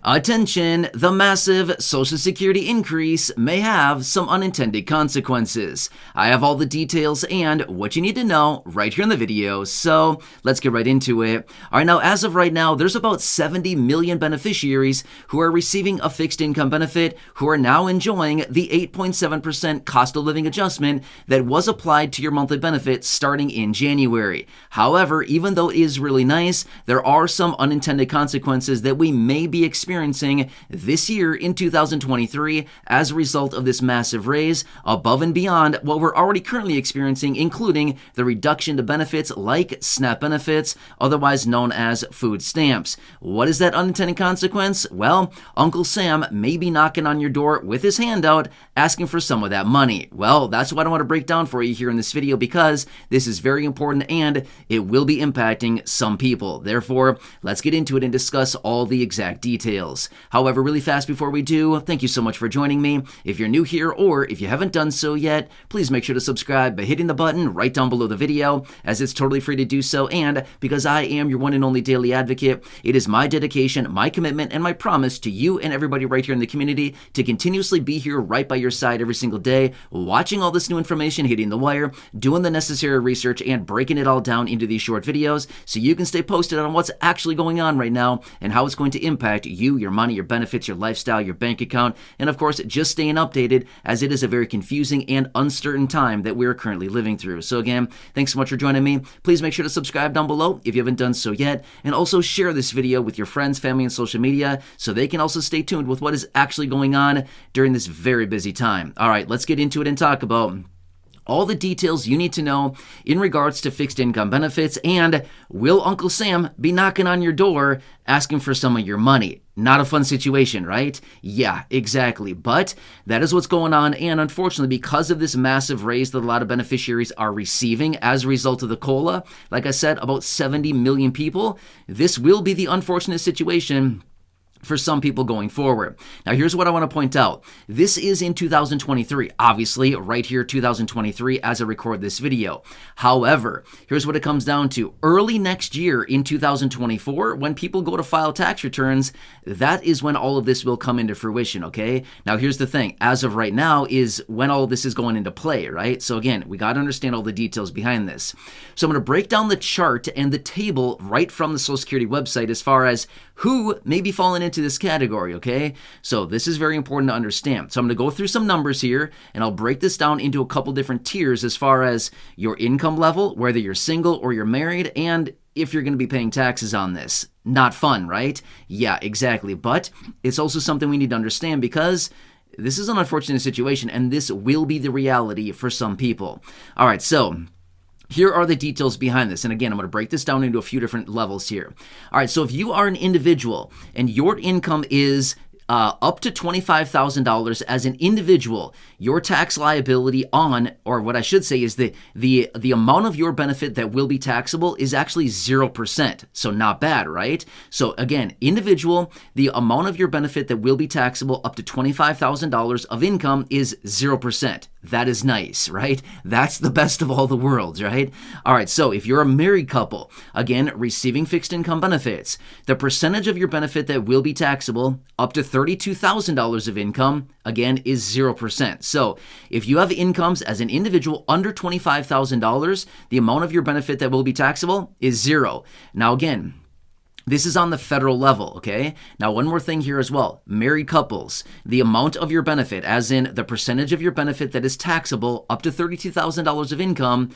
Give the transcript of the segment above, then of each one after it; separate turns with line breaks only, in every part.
Attention, the massive Social Security increase may have some unintended consequences. I have all the details and what you need to know right here in the video, so let's get right into it. All right, now as of right now, there's about 70 million beneficiaries who are receiving a fixed income benefit who are now enjoying the 8.7% cost of living adjustment that was applied to your monthly benefit starting in January. However, even though it is really nice, there are some unintended consequences that we may be experiencing this year in 2023 as a result of this massive raise above and beyond what we're already currently experiencing, including the reduction to benefits like SNAP benefits, otherwise known as food stamps. What is that unintended consequence? Well, Uncle Sam may be knocking on your door with his hand out asking for some of that money. Well, that's what I want to break down for you here in this video because this is very important and it will be impacting some people. Therefore, let's get into it and discuss all the exact details. However, really fast before we do, thank you so much for joining me. If you're new here or if you haven't done so yet, please make sure to subscribe by hitting the button right down below the video, as it's totally free to do so. And because I am your one and only daily advocate, it is my dedication, my commitment, and my promise to you and everybody right here in the community to continuously be here right by your side every single day, watching all this new information hitting the wire, doing the necessary research, and breaking it all down into these short videos so you can stay posted on what's actually going on right now and how it's going to impact you, your money, your benefits, your lifestyle, your bank account, and of course, just staying updated as it is a very confusing and uncertain time that we're currently living through. So again, thanks so much for joining me. Please make sure to subscribe down below if you haven't done so yet, and also share this video with your friends, family, and social media so they can also stay tuned with what is actually going on during this very busy time. All right, let's get into it and talk about all the details you need to know in regards to fixed income benefits, and will Uncle Sam be knocking on your door asking for some of your money? Not a fun situation, right? Yeah, exactly. But that is what's going on, and unfortunately, because of this massive raise that a lot of beneficiaries are receiving as a result of the COLA, like I said, about 70 million people, this will be the unfortunate situation for some people going forward. Now, here's what I want to point out. This is in 2023, obviously, right here, 2023, as I record this video. However, here's what it comes down to. Early next year in 2024, when people go to file tax returns, that is when all of this will come into fruition, okay? Now, here's the thing. As of right now is when all of this is going into play, right? So again, we got to understand all the details behind this. So I'm going to break down the chart and the table right from the Social Security website as far as who may be falling into this category, okay? So this is very important to understand. So I'm going to go through some numbers here, and I'll break this down into a couple different tiers as far as your income level, whether you're single or you're married, and if you're going to be paying taxes on this. Not fun, right? Yeah, exactly. But it's also something we need to understand because this is an unfortunate situation, and this will be the reality for some people. All right, so here are the details behind this. And again, I'm going to break this down into a few different levels here. All right, so if you are an individual and your income is up to $25,000 as an individual, your tax liability on, or what I should say is the amount of your benefit that will be taxable is actually 0%. So not bad, right? So again, individual, the amount of your benefit that will be taxable up to $25,000 of income is 0%. That is nice, right? That's the best of all the worlds, right? All right, so if you're a married couple, again, receiving fixed income benefits, the percentage of your benefit that will be taxable up to $32,000 of income, again, is 0%. So if you have incomes as an individual under $25,000, the amount of your benefit that will be taxable is 0. Now again, this is on the federal level, okay? Now, one more thing here as well. Married couples, the amount of your benefit, as in the percentage of your benefit that is taxable up to $32,000 of income,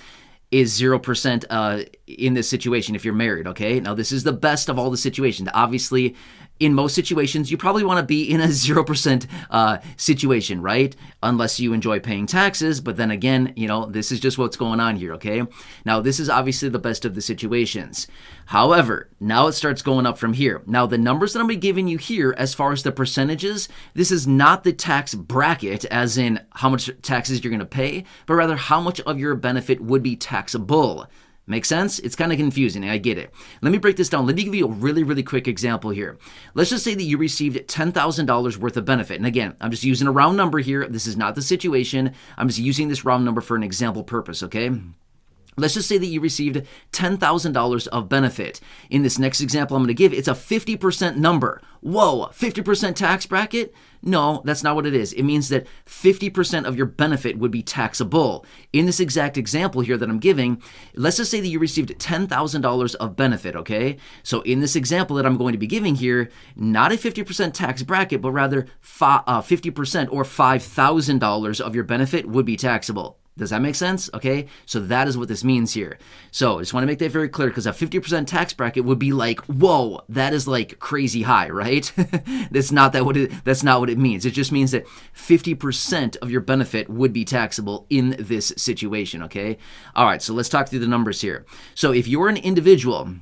is 0% in this situation if you're married, okay? Now, this is the best of all the situations. Obviously, in most situations, you probably want to be in a 0% situation, right? Unless you enjoy paying taxes, but then again, you know, this is just what's going on here, okay? Now, this is obviously the best of the situations. However, now it starts going up from here. Now, the numbers that I'm going to be giving you here as far as the percentages, this is not the tax bracket, as in how much taxes you're going to pay, but rather how much of your benefit would be taxable. Make sense? It's kind of confusing. I get it. Let me break this down. Let me give you a really, really quick example here. Let's just say that you received $10,000 worth of benefit. And again, I'm just using a round number here. This is not the situation. I'm just using this round number for an example purpose, okay? Let's just say that you received $10,000 of benefit. In this next example I'm going to give, it's a 50% number. Whoa, 50% tax bracket? No, that's not what it is. It means that 50% of your benefit would be taxable. In this exact example here that I'm giving, let's just say that you received $10,000 of benefit, okay? So in this example that I'm going to be giving here, not a 50% tax bracket, but rather 50% or $5,000 of your benefit would be taxable. Does that make sense? Okay, so that is what this means here. So I just want to make that very clear, because a 50% tax bracket would be like, whoa, that is like crazy high, right? That's not what it means. It just means that 50% of your benefit would be taxable in this situation, okay? All right, so let's talk through the numbers here. So if you're an individual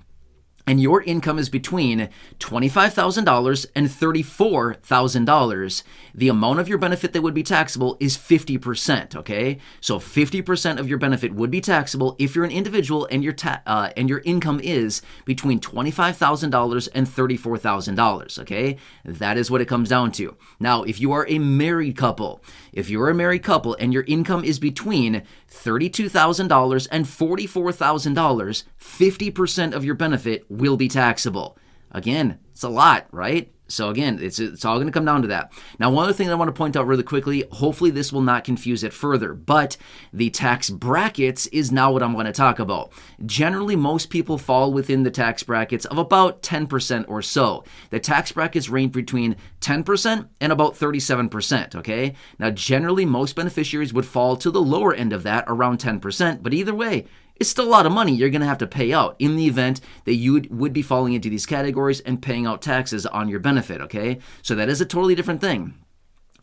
and your income is between $25,000 and $34,000, the amount of your benefit that would be taxable is 50%, okay? So 50% of your benefit would be taxable if you're an individual and your income is between $25,000 and $34,000, okay? That is what it comes down to. Now, if you are a married couple, and your income is between $32,000 and $44,000, 50% of your benefit will be taxable. Again, it's a lot, right? So again, it's all going to come down to that. Now, one other thing that I want to point out really quickly, hopefully this will not confuse it further, but the tax brackets is now what I'm going to talk about. Generally, most people fall within the tax brackets of about 10% or so. The tax brackets range between 10% and about 37%, okay? Now, generally, most beneficiaries would fall to the lower end of that, around 10%, but either way, it's still a lot of money you're going to have to pay out in the event that you would be falling into these categories and paying out taxes on your benefit, okay? So that is a totally different thing.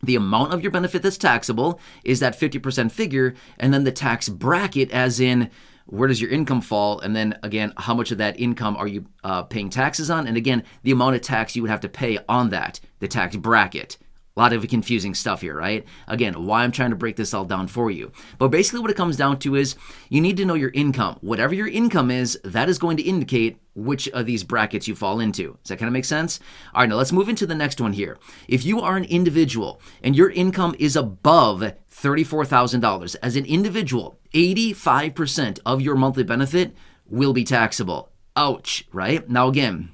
The amount of your benefit that's taxable is that 50% figure, and then the tax bracket, as in where does your income fall, and then again, how much of that income are you paying taxes on, and again, the amount of tax you would have to pay on that, the tax bracket. A lot of confusing stuff here, right? Again, why I'm trying to break this all down for you. But basically what it comes down to is you need to know your income. Whatever your income is, that is going to indicate which of these brackets you fall into. Does that kind of make sense? All right, now let's move into the next one here. If you are an individual and your income is above $34,000, as an individual, 85% of your monthly benefit will be taxable. Ouch, right? Now again,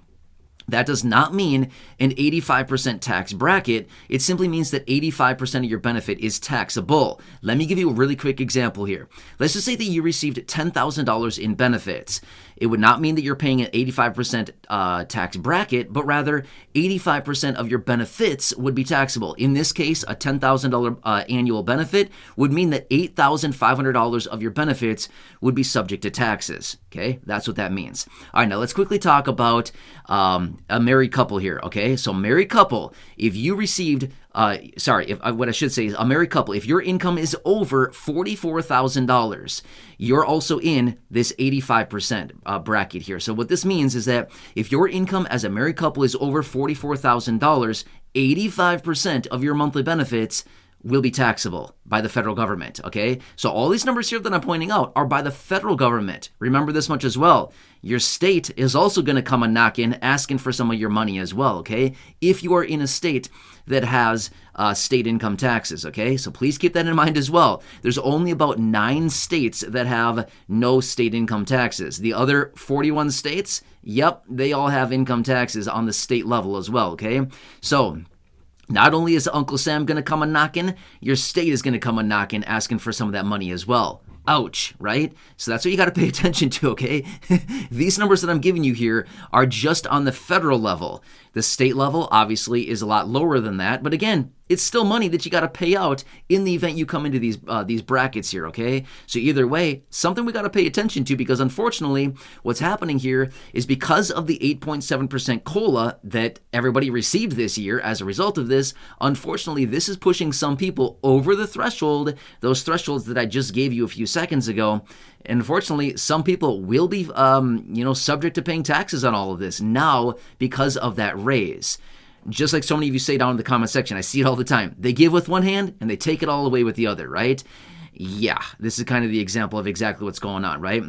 that does not mean an 85% tax bracket. It simply means that 85% of your benefit is taxable. Let me give you a really quick example here. Let's just say that you received $10,000 in benefits. It would not mean that you're paying an 85% tax bracket, but rather 85% of your benefits would be taxable. In this case, a $10,000 annual benefit would mean that $8,500 of your benefits would be subject to taxes. Okay, that's what that means. All right, now let's quickly talk about a married couple here. Okay, so married couple, if you received what I should say is a married couple, if your income is over $44,000, you're also in this 85% bracket here. So what this means is that if your income as a married couple is over $44,000, 85% of your monthly benefits will be taxable by the federal government, okay? So all these numbers here that I'm pointing out are by the federal government. Remember this much as well. Your state is also going to come and knock in asking for some of your money as well, okay? If you are in a state that has state income taxes, okay? So please keep that in mind as well. There's only about 9 states that have no state income taxes. The other 41 states, yep, they all have income taxes on the state level as well, okay? So not only is Uncle Sam going to come a knocking, your state is going to come a knocking asking for some of that money as well. Ouch, right? So that's what you got to pay attention to, okay? These numbers that I'm giving you here are just on the federal level. The state level obviously is a lot lower than that, but again, it's still money that you got to pay out in the event you come into these brackets here, okay? So either way, something we got to pay attention to, because unfortunately, what's happening here is because of the 8.7% COLA that everybody received this year as a result of this, unfortunately, this is pushing some people over the threshold, those thresholds that I just gave you a few seconds ago. And unfortunately, some people will be, subject to paying taxes on all of this now because of that raise. Just like so many of you say down in the comment section, I see it all the time. They give with one hand and they take it all away with the other, right? Yeah, this is kind of the example of exactly what's going on, right?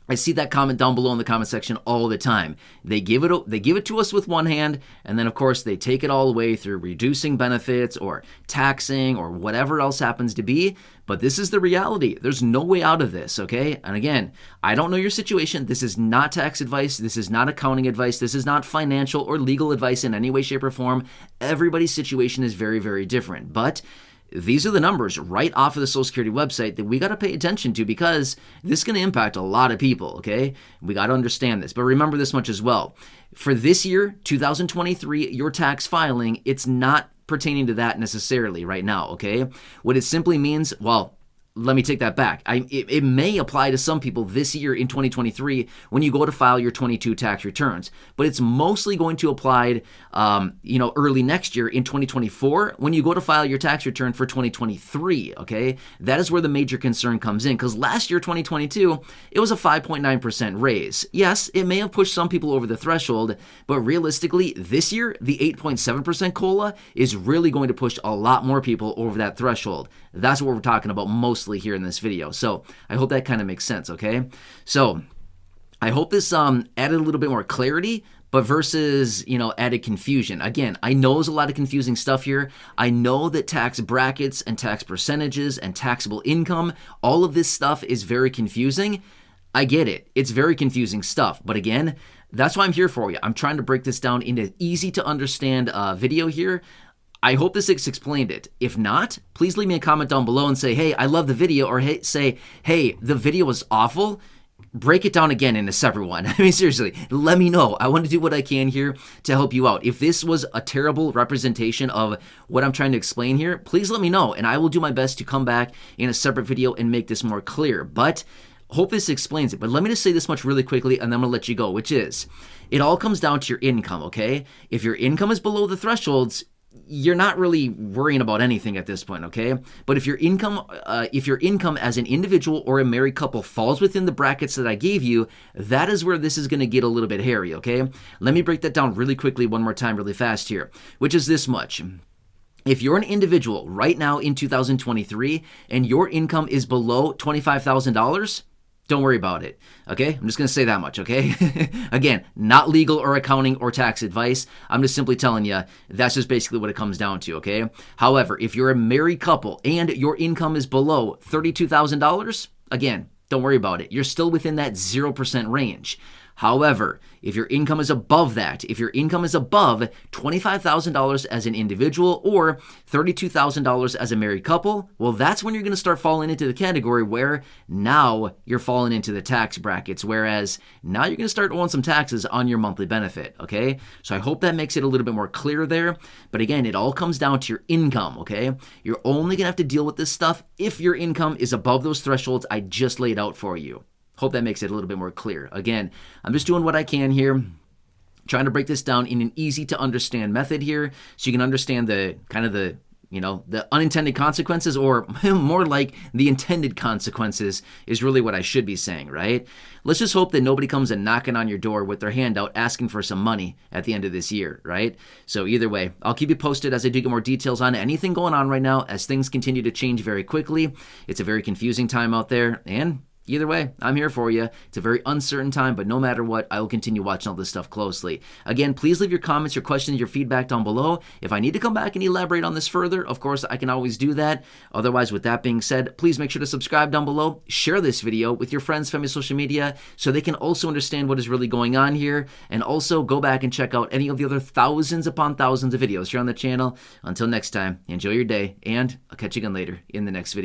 I see that comment down below in the comment section all the time. They give it to us with one hand, and then of course they take it all away through reducing benefits or taxing or whatever else happens to be. But this is the reality. There's no way out of this, okay? And again, I don't know your situation. This is not tax advice. This is not accounting advice. This is not financial or legal advice in any way, shape, or form. Everybody's situation is very, very different. But these are the numbers right off of the Social Security website that we got to pay attention to, because this is going to impact a lot of people, okay? We got to understand this. But remember this much as well. For this year, 2023, your tax filing, it's not pertaining to that necessarily right now, okay? What it simply means, well, let me take that back. It may apply to some people this year in 2023 when you go to file your 22 tax returns, but it's mostly going to apply, early next year in 2024 when you go to file your tax return for 2023. Okay, that is where the major concern comes in, because last year 2022 it was a 5.9% raise. Yes, it may have pushed some people over the threshold, but realistically, this year the 8.7% COLA is really going to push a lot more people over that threshold. That's what we're talking about mostly here in this video. So I hope that kind of makes sense, okay? So I hope this added a little bit more clarity, but versus, added confusion. Again, I know there's a lot of confusing stuff here. I know that tax brackets and tax percentages and taxable income, all of this stuff is very confusing. I get it. It's very confusing stuff. But again, that's why I'm here for you. I'm trying to break this down into easy to understand video here. I hope this explained it. If not, please leave me a comment down below and say, hey, I love the video, or say, hey, the video was awful. Break it down again in a separate one. I mean, seriously, let me know. I want to do what I can here to help you out. If this was a terrible representation of what I'm trying to explain here, please let me know, and I will do my best to come back in a separate video and make this more clear. But hope this explains it. But let me just say this much really quickly, and then I'm going to let you go, which is, it all comes down to your income, okay? If your income is below the thresholds, you're not really worrying about anything at this point, okay? But if your income as an individual or a married couple falls within the brackets that I gave you, that is where this is going to get a little bit hairy, okay? Let me break that down really quickly one more time really fast here, which is this much. If you're an individual right now in 2023 and your income is below $25,000, don't worry about it, okay? I'm just going to say that much, okay? Again, not legal or accounting or tax advice. I'm just simply telling you that's just basically what it comes down to, okay? However, if you're a married couple and your income is below $32,000, again, don't worry about it. You're still within that 0% range. However, if your income is above that, if your income is above $25,000 as an individual or $32,000 as a married couple, well, that's when you're going to start falling into the category where now you're falling into the tax brackets, whereas now you're going to start owing some taxes on your monthly benefit, okay? So I hope that makes it a little bit more clear there. But again, it all comes down to your income, okay? You're only going to have to deal with this stuff if your income is above those thresholds I just laid out for you. Hope that makes it a little bit more clear. Again, I'm just doing what I can here, trying to break this down in an easy to understand method here so you can understand the unintended consequences, or more like the intended consequences is really what I should be saying, right? Let's just hope that nobody comes and knocking on your door with their hand out asking for some money at the end of this year, right? So either way, I'll keep you posted as I do get more details on anything going on right now as things continue to change very quickly. It's a very confusing time out there, and either way, I'm here for you. It's a very uncertain time, but no matter what, I will continue watching all this stuff closely. Again, please leave your comments, your questions, your feedback down below. If I need to come back and elaborate on this further, of course, I can always do that. Otherwise, with that being said, please make sure to subscribe down below. Share this video with your friends, family, social media, so they can also understand what is really going on here. And also go back and check out any of the other thousands upon thousands of videos here on the channel. Until next time, enjoy your day, and I'll catch you again later in the next video.